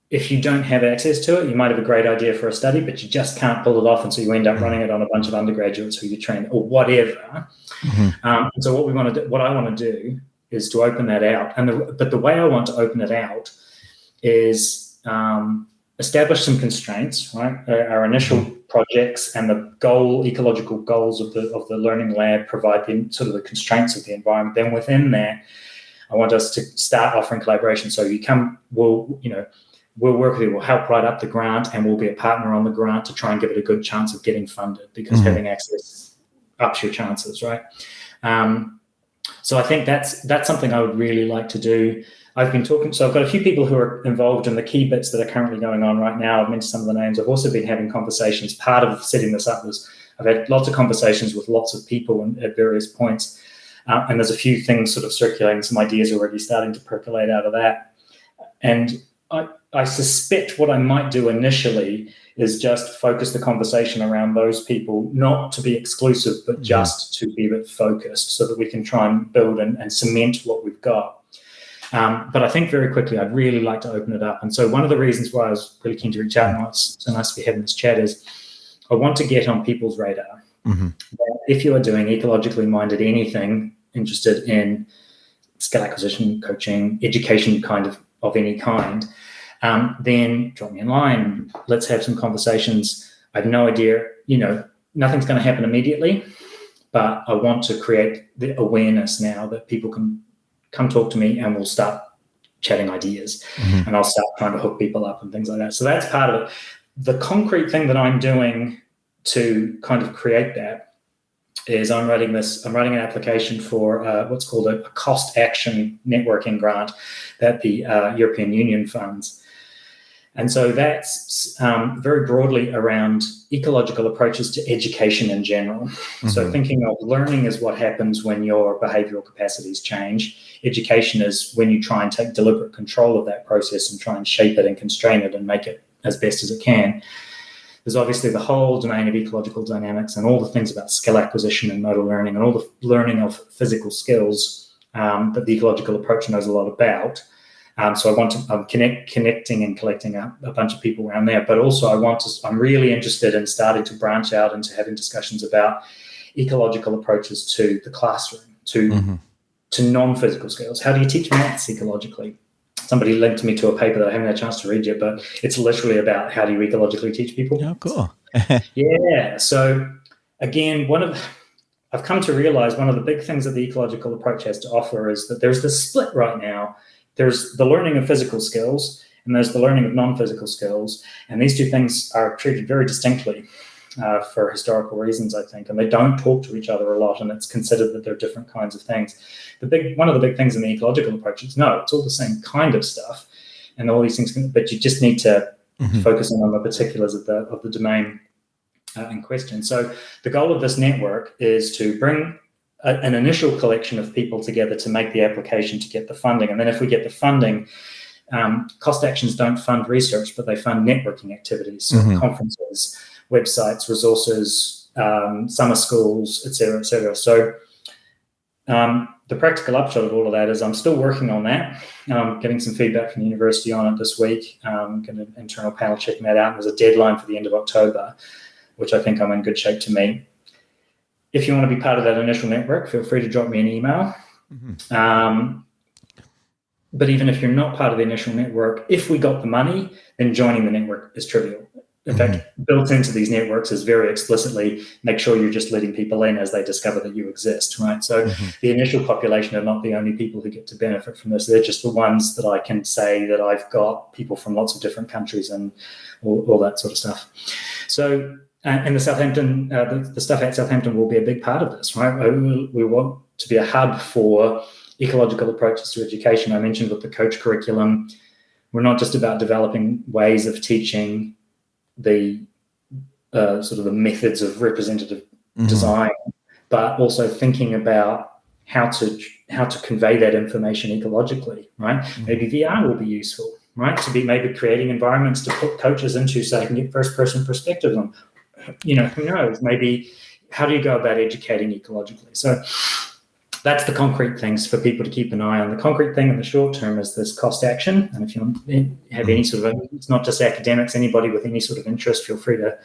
if you don't have access to it, you might have a great idea for a study, but you just can't pull it off. And so you end up running it on a bunch of undergraduates who you train or whatever. So what I want to do is to open that out. But the way I want to open it out is establish some constraints, right? Our initial projects and the ecological goals of the learning lab provide the sort of the constraints of the environment. Then within that, I want us to start offering collaboration. So we'll work with you, we'll help write up the grant, and we'll be a partner on the grant to try and give it a good chance of getting funded, because having access ups your chances, right? So I think that's something I would really like to do. I've been talking, so I've got a few people who are involved in the key bits that are currently going on right now. I've mentioned some of the names. I've also been having conversations. Part of setting this up was I've had lots of conversations with lots of people at various points. And there's a few things sort of circulating, some ideas already starting to percolate out of that. And I suspect what I might do initially is just focus the conversation around those people, not to be exclusive, but just to be a bit focused so that we can try and build and cement what we've got. But I think very quickly, I'd really like to open it up. And so one of the reasons why I was really keen to reach out, and why it's so nice to be having this chat, is I want to get on people's radar. If you are doing ecologically minded anything, interested in skill acquisition, coaching, education of any kind, then drop me in line. Let's have some conversations. I have no idea, nothing's going to happen immediately, but I want to create the awareness now that people can come talk to me and we'll start chatting ideas, and I'll start trying to hook people up and things like that. So that's part of it. The concrete thing that I'm doing to kind of create that is I'm writing an application for what's called a cost action networking grant that the European Union funds. And so that's very broadly around ecological approaches to education in general. So thinking of learning is what happens when your behavioral capacities change. Education is when you try and take deliberate control of that process and try and shape it and constrain it and make it as best as it can. There's obviously the whole domain of ecological dynamics and all the things about skill acquisition and modal learning and all the learning of physical skills that the ecological approach knows a lot about. So I'm connecting and collecting a bunch of people around there, but also I'm really interested in starting to branch out into having discussions about ecological approaches to the classroom, to non-physical skills. How do you teach maths ecologically? Somebody linked me to a paper that I haven't had a chance to read yet, but it's literally about how do you ecologically teach people. Oh, cool. Yeah. So again, I've come to realize one of the big things that the ecological approach has to offer is that there's this split right now. There's the learning of physical skills, and there's the learning of non-physical skills. And these two things are treated very distinctly for historical reasons, I think, and they don't talk to each other a lot, and it's considered that they're different kinds of things. One of the big things in the ecological approach is, no, it's all the same kind of stuff, and all these things, but you just need to focus on the particulars of the domain in question. So the goal of this network is to bring an initial collection of people together to make the application to get the funding, and then if we get the funding, cost actions don't fund research, but they fund networking activities, so conferences, websites, resources, summer schools, et cetera, et cetera. So the practical upshot of all of that is I'm still working on that, getting some feedback from the university on it this week, getting an internal panel checking that out. There's a deadline for the end of October, which I think I'm in good shape to meet. If you want to be part of that initial network, feel free to drop me an email. But even if you're not part of the initial network, if we got the money, then joining the network is trivial. In fact, built into these networks is very explicitly make sure you're just letting people in as they discover that you exist, right? So the initial population are not the only people who get to benefit from this. They're just the ones that I can say that I've got people from lots of different countries and all that sort of stuff. So, and the Southampton, the stuff at Southampton will be a big part of this, right? We want to be a hub for ecological approaches to education. I mentioned with the coach curriculum, we're not just about developing ways of teaching the sort of the methods of representative design, but also thinking about how to convey that information ecologically, right? Maybe VR will be useful, right? To be maybe creating environments to put coaches into so they can get first-person perspectives on, who knows? Maybe how do you go about educating ecologically? So that's the concrete things for people to keep an eye on. The concrete thing in the short term is this cost action. And if you have any sort of, it's not just academics, anybody with any sort of interest, feel free to,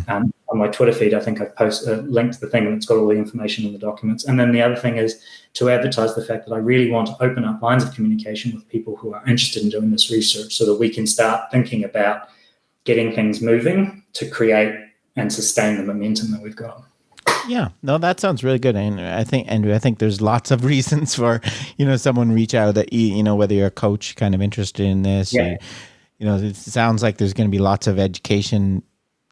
on my Twitter feed, I think I've linked the thing and it's got all the information in the documents. And then the other thing is to advertise the fact that I really want to open up lines of communication with people who are interested in doing this research so that we can start thinking about getting things moving to create and sustain the momentum that we've got. Yeah, no, that sounds really good. And I think, Andrew, there's lots of reasons for, someone reach out that, whether you're a coach kind of interested in this, or, it sounds like there's going to be lots of education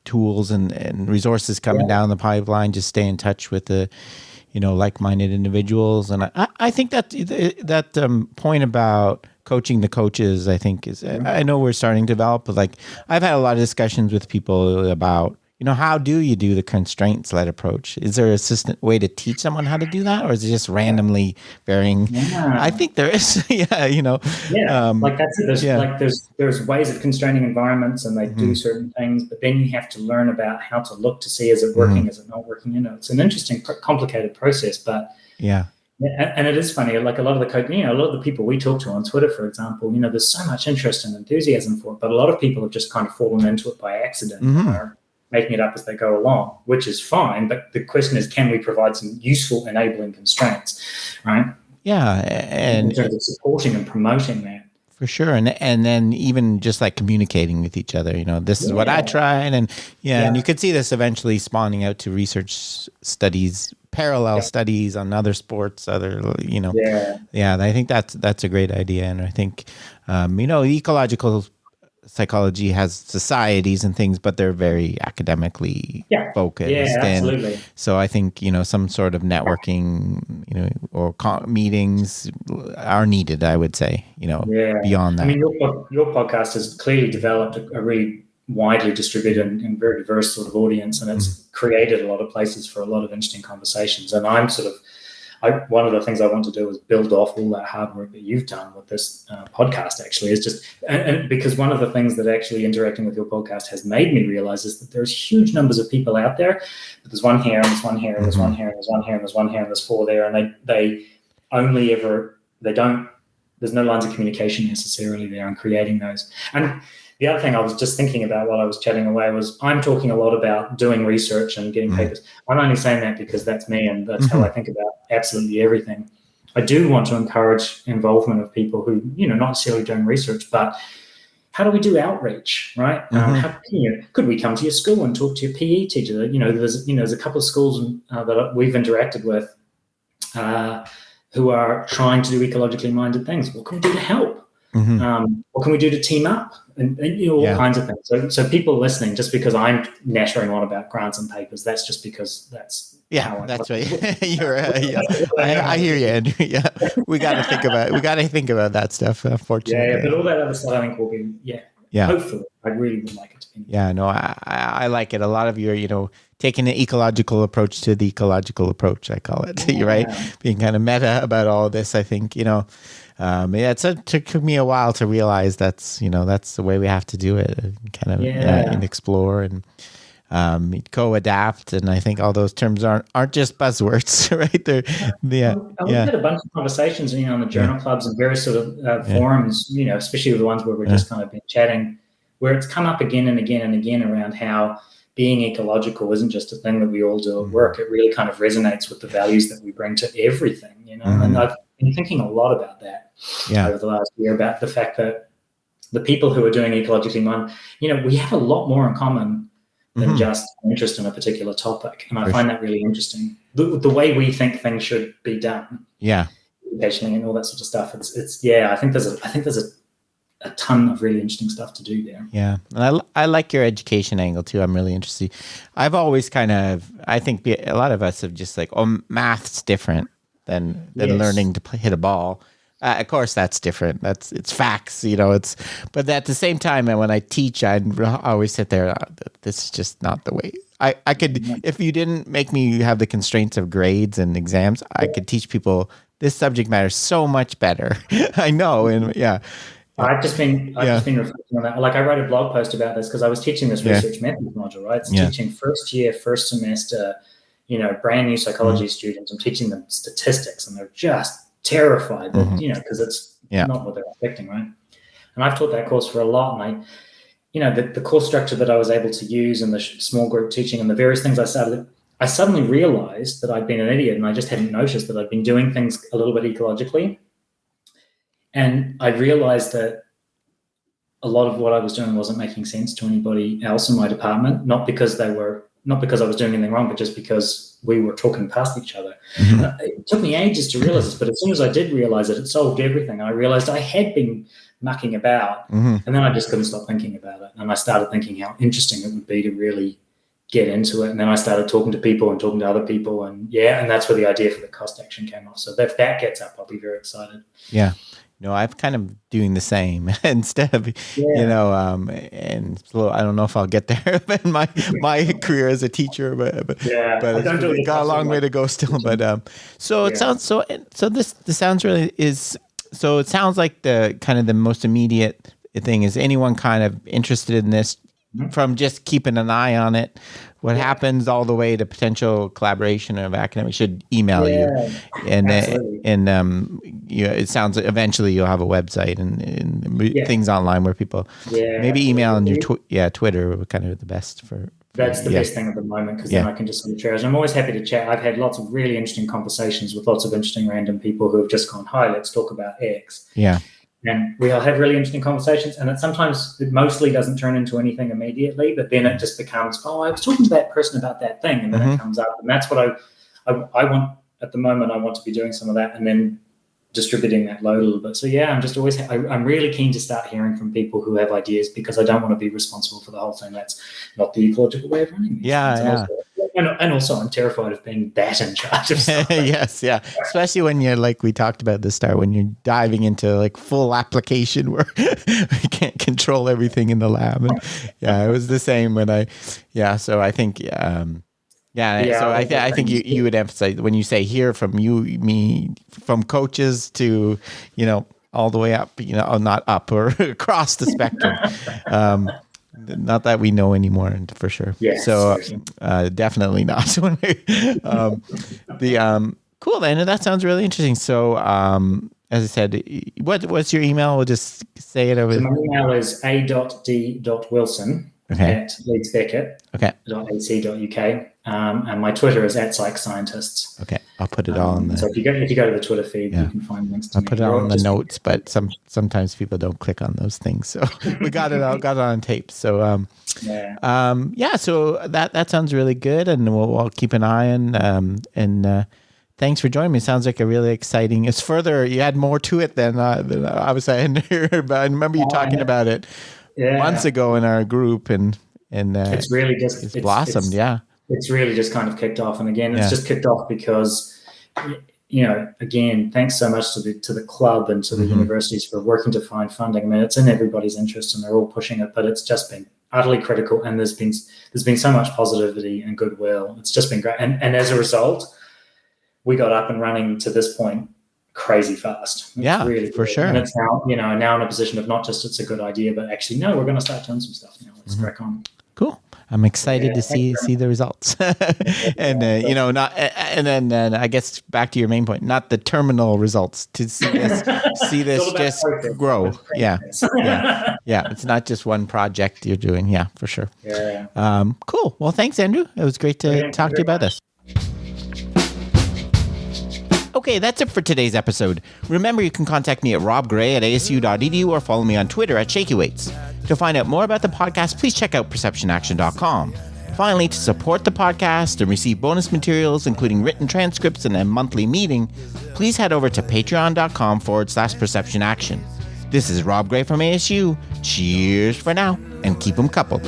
tools and resources coming down the pipeline. Just stay in touch with the, like-minded individuals. And I think that point about coaching the coaches, I think is, I know we're starting to develop, but like I've had a lot of discussions with people about, how do you do the constraints-led approach? Is there a consistent way to teach someone how to do that, or is it just randomly varying? Yeah. I think there is. Like that's it. There's ways of constraining environments, and they do certain things, but then you have to learn about how to look to see, is it working, is it not working? It's an interesting, complicated process, but and it is funny. Like a lot of a lot of the people we talk to on Twitter, for example, there's so much interest and enthusiasm for it, but a lot of people have just kind of fallen into it by accident. Or making it up as they go along, which is fine. But the question is, can we provide some useful enabling constraints, right? Yeah. And in terms of supporting and promoting that. For sure. And then even just like communicating with each other, this is what I tried. And and you could see this eventually spawning out to research studies, parallel studies on other sports, I think that's a great idea. And I think, ecological psychology has societies and things, but they're very academically focused. Yeah, absolutely. And so I think, some sort of networking, or meetings are needed, I would say, beyond that. I mean, your podcast has clearly developed a really widely distributed and very diverse sort of audience, and it's created a lot of places for a lot of interesting conversations. And I'm one of the things I want to do is build off all that hard work that you've done with this podcast, actually, is just, and because one of the things that actually interacting with your podcast has made me realize is that there's huge numbers of people out there, but there's one here, and there's one here, and there's one here, and there's one here, and there's one here, and there's four there, and there's no lines of communication necessarily there on creating those. And the other thing I was just thinking about while I was chatting away was I'm talking a lot about doing research and getting papers. I'm only saying that because that's me and that's how I think about absolutely everything. I do want to encourage involvement of people who, not necessarily doing research, but how do we do outreach, right? Could we come to your school and talk to your PE teacher? There's a couple of schools that we've interacted with who are trying to do ecologically minded things. What can we do to help? What can we do to team up? And all kinds of things. So people listening, just because I'm nattering on about grants and papers, that's just because that's that's right. You're I hear you, Andrew. Yeah, we got to think about that stuff. Unfortunately, but all that other stuff I think will be hopefully I really would like it to be. Yeah, no, I like it. A lot of your taking an ecological approach to the ecological approach, I call it. Right, being kind of meta about all of this. I think it took me a while to realize that's the way we have to do it. And explore and co-adapt, and I think all those terms aren't just buzzwords, right? We've had a bunch of conversations, on the journal clubs and various sort of forums, especially the ones where we're just kind of been chatting, where it's come up again and again and again around how being ecological isn't just a thing that we all do at work. It really kind of resonates with the values that we bring to everything, And I've been thinking a lot about that over the last year, about the fact that the people who are doing ecologically minded, we have a lot more in common than just interest in a particular topic. And I find that really interesting. The way we think things should be done. Yeah. Educationally and all that sort of stuff. I think there's a ton of really interesting stuff to do there. Yeah. And I like your education angle too. I'm really interested. I've always I think a lot of us have just math's different than learning to hit a ball. Of course, that's different. It's facts, but at the same time, and when I teach, I always sit there. This is just not the way. I could, if you didn't make me have the constraints of grades and exams, I could teach people this subject matter so much better. I know, and I've just been reflecting on that. I wrote a blog post about this because I was teaching this research methods module, right? It's teaching first year, first semester, brand new psychology students. I'm teaching them statistics, and they're just terrified that because it's not what they're expecting, right? And I've taught that course for a lot, and the course structure that I was able to use and the small group teaching and the various things I suddenly realized that I'd been an idiot, and I just hadn't noticed that I'd been doing things a little bit ecologically. And I realized that a lot of what I was doing wasn't making sense to anybody else in my department, not because I was doing anything wrong, but just because we were talking past each other. It took me ages to realize this, but as soon as I did realize it solved everything. I realized I had been mucking about, and then I just couldn't stop thinking about it. And I started thinking how interesting it would be to really get into it. And then I started talking to people and talking to other people, and that's where the idea for the cost action came off. So if that gets up, I'll be very excited. Yeah. I'm kind of doing the same instead of, and so I don't know if I'll get there in my career as a teacher, but it's got a long way to go still. But so it sounds so this sounds really is so it sounds like the kind of the most immediate thing is anyone kind of interested in this from just keeping an eye on it. What happens all the way to potential collaboration of academics should email you, and it sounds like eventually you'll have a website and things online where people maybe email and your Twitter are kind of the best for. That's the best thing at the moment because then I can just sort of share. And I'm always happy to chat. I've had lots of really interesting conversations with lots of interesting random people who have just gone, "Hi, let's talk about X." Yeah. And we all have really interesting conversations, and it mostly doesn't turn into anything immediately, but then it just becomes, I was talking to that person about that thing, and then it comes up, and that's what I want at the moment. I want to be doing some of that, and then distributing that load a little bit. So I'm just always, I'm really keen to start hearing from people who have ideas because I don't want to be responsible for the whole thing. That's not the ecological way of running these things. And also I'm terrified of being that in charge of something. Yes, yeah. Especially when you're like we talked about at the start, when you're diving into like full application where you can't control everything in the lab. And, it was the same when so I think I think you would emphasize when you say hear from me from coaches to all the way up, not up or across the spectrum. Not that we know anymore, for sure. Yes, so definitely not. Cool, then. That sounds really interesting. So, as I said, what's your email? We'll just say it over. So my email is a.d.wilson at Leeds Beckett .ac.uk. And my Twitter is @PsychScientists. Okay, I'll put it all in the. So if you go to the Twitter feed, you can find links to I'll put it all in the notes, but sometimes people don't click on those things. So we got it on tape. So so that sounds really good, and we'll keep an eye on. And Thanks for joining me. Sounds like a really exciting. It's further. You had more to it than I was saying. But I remember you talking about it months ago in our group, and it's really just it's blossomed. It's really just kind of kicked off, and again, it's just kicked off because, again, thanks so much to the club and to the universities for working to find funding. I mean, it's in everybody's interest, and they're all pushing it, but it's just been utterly critical, and there's been so much positivity and goodwill. It's just been great, and as a result, we got up and running to this point crazy fast. It's really for sure. And it's now, now in a position of not just it's a good idea, but actually, no, we're going to start doing some stuff now. Let's crack on. Cool. I'm excited to see the results. And not and then I guess back to your main point, not the terminal results, to see this just grow. Yeah. It's not just one project you're doing. Yeah, for sure. Cool. Well, thanks, Andrew. It was great to talk to you about this. Okay, that's it for today's episode. Remember, you can contact me at robgray@asu.edu or follow me on Twitter at ShakyWeights. To find out more about the podcast, please check out perceptionaction.com. Finally, to support the podcast and receive bonus materials, including written transcripts and a monthly meeting, please head over to patreon.com/perceptionaction. This is Rob Gray from ASU. Cheers for now, and keep them coupled.